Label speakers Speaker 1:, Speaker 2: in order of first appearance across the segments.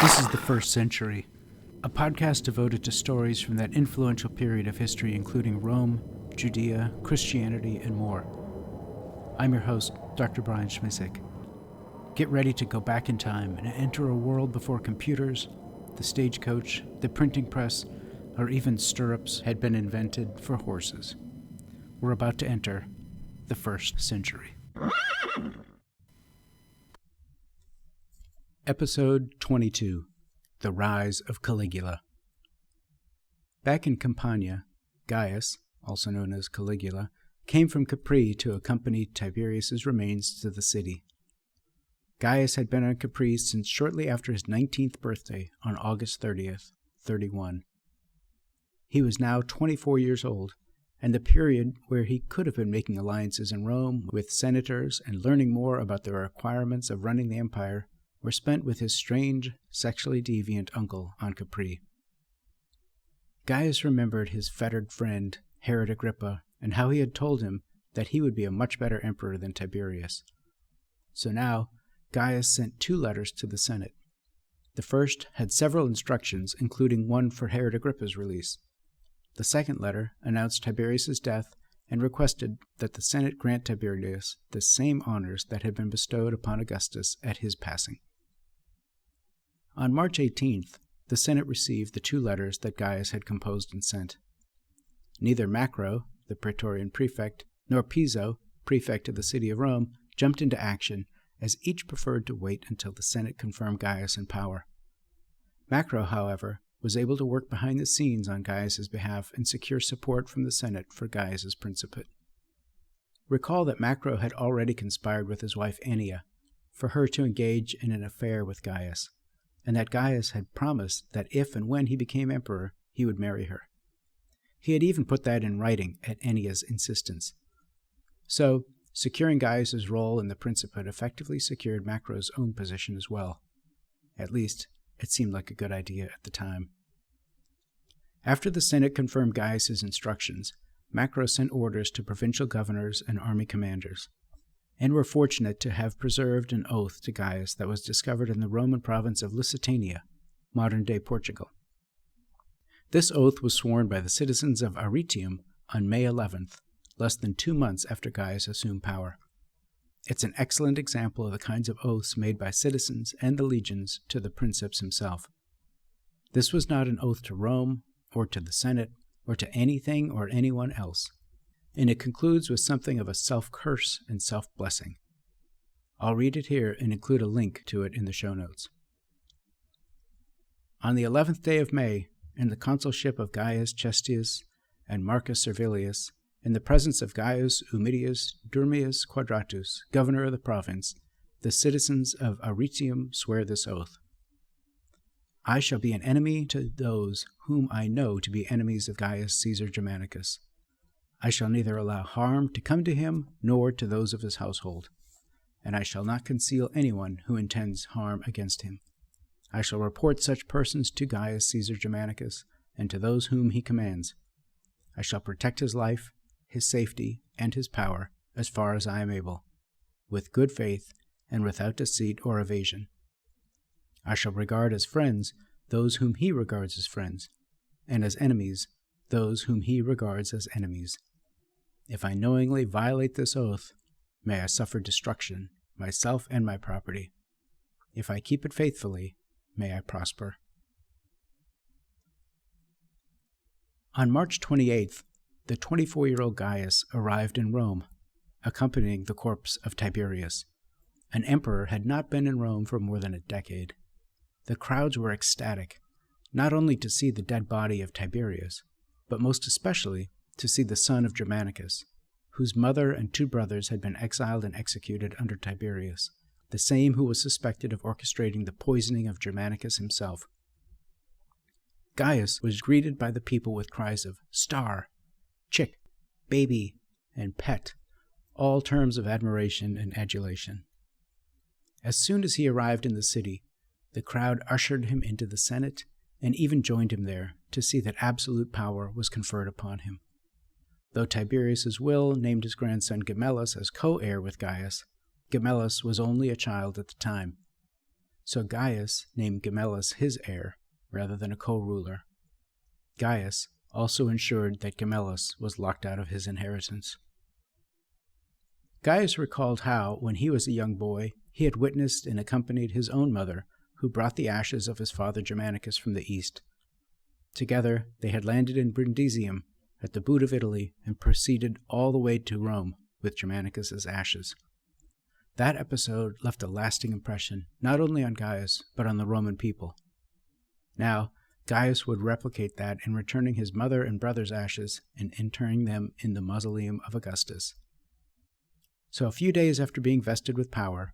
Speaker 1: This is the First Century, a podcast devoted to stories from that influential period of history including Rome, Judea, Christianity, and more. I'm your host, Dr. Brian Schmisek. Get ready to go back in time and enter a world before computers, the stagecoach, the printing press, or even stirrups had been invented for horses. We're about to enter the First Century. Episode 22, The Rise of Caligula. Back in Campania, Gaius, also known as Caligula, came from Capri to accompany Tiberius's remains to the city. Gaius had been on Capri since shortly after his 19th birthday on August 30th, 31. He was now 24 years old, and the period where he could have been making alliances in Rome with senators and learning more about the requirements of running the empire were spent with his strange, sexually deviant uncle on Capri. Gaius remembered his fettered friend, Herod Agrippa, and how he had told him that he would be a much better emperor than Tiberius. So now, Gaius sent 2 letters to the Senate. The first had several instructions, including one for Herod Agrippa's release. The second letter announced Tiberius's death and requested that the Senate grant Tiberius the same honors that had been bestowed upon Augustus at his passing. On March 18th, the Senate received the 2 letters that Gaius had composed and sent. Neither Macro, the praetorian prefect, nor Piso, prefect of the city of Rome, jumped into action, as each preferred to wait until the Senate confirmed Gaius in power. Macro, however, was able to work behind the scenes on Gaius's behalf and secure support from the Senate for Gaius's principate. Recall that Macro had already conspired with his wife Annia for her to engage in an affair with Gaius, and that Gaius had promised that if and when he became emperor, he would marry her. He had even put that in writing at Annia's insistence. So, securing Gaius's role in the principate effectively secured Macro's own position as well. At least, it seemed like a good idea at the time. After the Senate confirmed Gaius's instructions, Macro sent orders to provincial governors and army commanders, and were fortunate to have preserved an oath to Gaius that was discovered in the Roman province of Lusitania, modern-day Portugal. This oath was sworn by the citizens of Aritium on May 11th, less than 2 months after Gaius assumed power. It's an excellent example of the kinds of oaths made by citizens and the legions to the princeps himself. This was not an oath to Rome, or to the Senate, or to anything or anyone else, and it concludes with something of a self-curse and self-blessing. I'll read it here and include a link to it in the show notes. On the 11th day of May, in the consulship of Gaius Cestius and Marcus Servilius, in the presence of Gaius Ummidius Durmius Quadratus, governor of the province, the citizens of Aritium swear this oath. I shall be an enemy to those whom I know to be enemies of Gaius Caesar Germanicus. I shall neither allow harm to come to him nor to those of his household, and I shall not conceal anyone who intends harm against him. I shall report such persons to Gaius Caesar Germanicus and to those whom he commands. I shall protect his life, his safety, and his power as far as I am able, with good faith and without deceit or evasion. I shall regard as friends those whom he regards as friends, and as enemies those whom he regards as enemies. If I knowingly violate this oath, may I suffer destruction, myself and my property. If I keep it faithfully, may I prosper. On March 28th, the 24-year-old Gaius arrived in Rome, accompanying the corpse of Tiberius. An emperor had not been in Rome for more than a decade. The crowds were ecstatic, not only to see the dead body of Tiberius, but most especially to see the son of Germanicus, whose mother and 2 brothers had been exiled and executed under Tiberius, the same who was suspected of orchestrating the poisoning of Germanicus himself. Gaius was greeted by the people with cries of star, chick, baby, and pet, all terms of admiration and adulation. As soon as he arrived in the city, the crowd ushered him into the Senate and even joined him there to see that absolute power was conferred upon him. Though Tiberius's will named his grandson Gemellus as co-heir with Gaius, Gemellus was only a child at the time. so Gaius named Gemellus his heir, rather than a co-ruler. Gaius also ensured that Gemellus was locked out of his inheritance. Gaius recalled how, when he was a young boy, he had witnessed and accompanied his own mother, who brought the ashes of his father Germanicus from the east. Together, they had landed in Brundisium, at the boot of Italy, and proceeded all the way to Rome with Germanicus's ashes. That episode left a lasting impression, not only on Gaius, but on the Roman people. Now, Gaius would replicate that in returning his mother and brother's ashes and interring them in the mausoleum of Augustus. So a few days after being vested with power,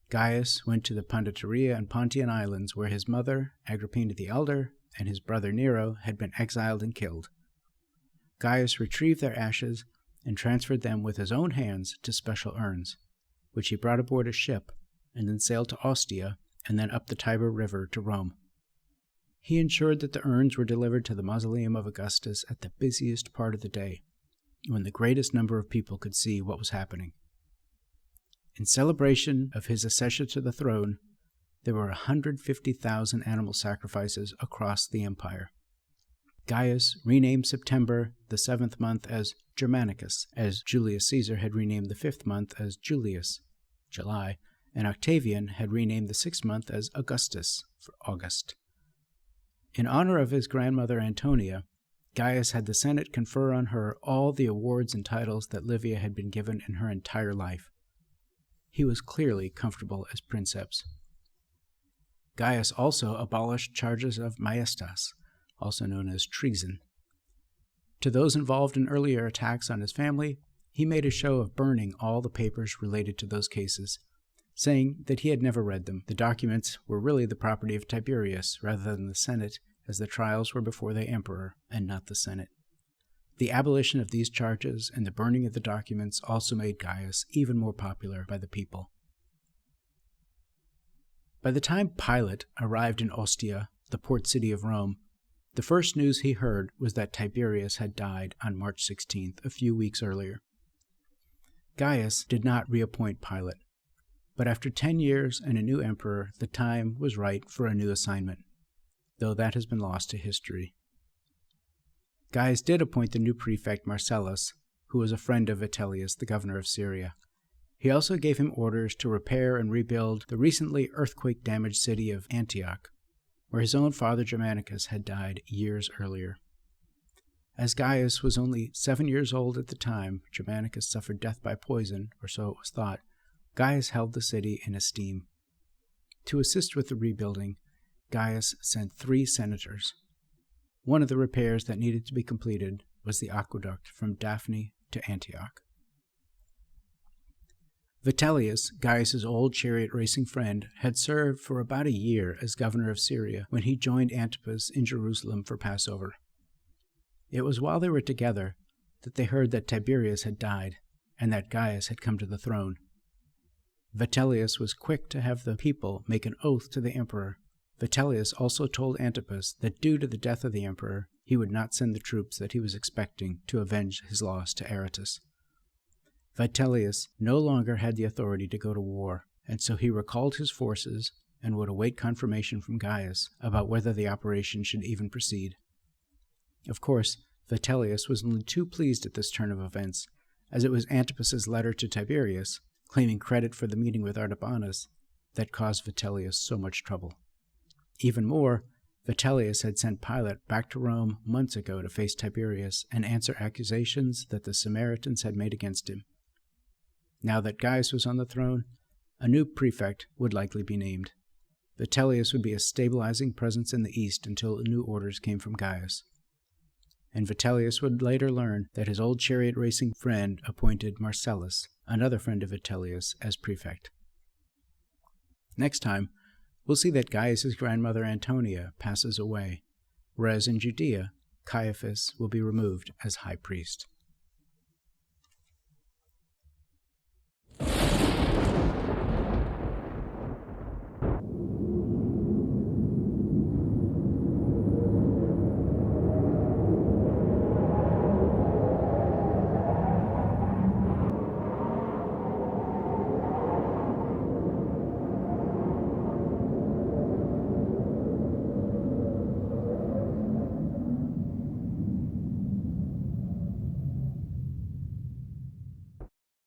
Speaker 1: Gaius went to the Pandataria and Pontian islands where his mother, Agrippina the Elder, and his brother Nero had been exiled and killed. Gaius retrieved their ashes and transferred them with his own hands to special urns, which he brought aboard a ship and then sailed to Ostia and then up the Tiber River to Rome. He ensured that the urns were delivered to the mausoleum of Augustus at the busiest part of the day, when the greatest number of people could see what was happening. In celebration of his accession to the throne, there were 150,000 animal sacrifices across the empire. Gaius renamed September, the 7th month, as Germanicus, as Julius Caesar had renamed the 5th month as Julius, July, and Octavian had renamed the 6th month as Augustus, for August. In honor of his grandmother Antonia, Gaius had the Senate confer on her all the awards and titles that Livia had been given in her entire life. He was clearly comfortable as princeps. Gaius also abolished charges of maestas, also known as treason. To those involved in earlier attacks on his family, he made a show of burning all the papers related to those cases, saying that he had never read them. The documents were really the property of Tiberius rather than the Senate, as the trials were before the emperor and not the Senate. The abolition of these charges and the burning of the documents also made Gaius even more popular by the people. By the time Pilate arrived in Ostia, the port city of Rome, the first news he heard was that Tiberius had died on March 16th, a few weeks earlier. Gaius did not reappoint Pilate, but after 10 years and a new emperor, the time was right for a new assignment, though that has been lost to history. Gaius did appoint the new prefect Marcellus, who was a friend of Vitellius, the governor of Syria. He also gave him orders to repair and rebuild the recently earthquake-damaged city of Antioch, where his own father Germanicus had died years earlier. As Gaius was only 7 years old at the time Germanicus suffered death by poison, or so it was thought, Gaius held the city in esteem. To assist with the rebuilding, Gaius sent 3 senators. One of the repairs that needed to be completed was the aqueduct from Daphne to Antioch. Vitellius, Gaius's old chariot racing friend, had served for about a year as governor of Syria when he joined Antipas in Jerusalem for Passover. It was while they were together that they heard that Tiberius had died and that Gaius had come to the throne. Vitellius was quick to have the people make an oath to the emperor. Vitellius also told Antipas that due to the death of the emperor, he would not send the troops that he was expecting to avenge his loss to Aretas. Vitellius no longer had the authority to go to war, and so he recalled his forces and would await confirmation from Gaius about whether the operation should even proceed. Of course, Vitellius was only too pleased at this turn of events, as it was Antipas's letter to Tiberius, claiming credit for the meeting with Artabanus, that caused Vitellius so much trouble. Even more, Vitellius had sent Pilate back to Rome months ago to face Tiberius and answer accusations that the Samaritans had made against him. Now that Gaius was on the throne, a new prefect would likely be named. Vitellius would be a stabilizing presence in the east until new orders came from Gaius. And Vitellius would later learn that his old chariot racing friend appointed Marcellus, another friend of Vitellius, as prefect. Next time, we'll see that Gaius's grandmother Antonia passes away, whereas in Judea, Caiaphas will be removed as high priest.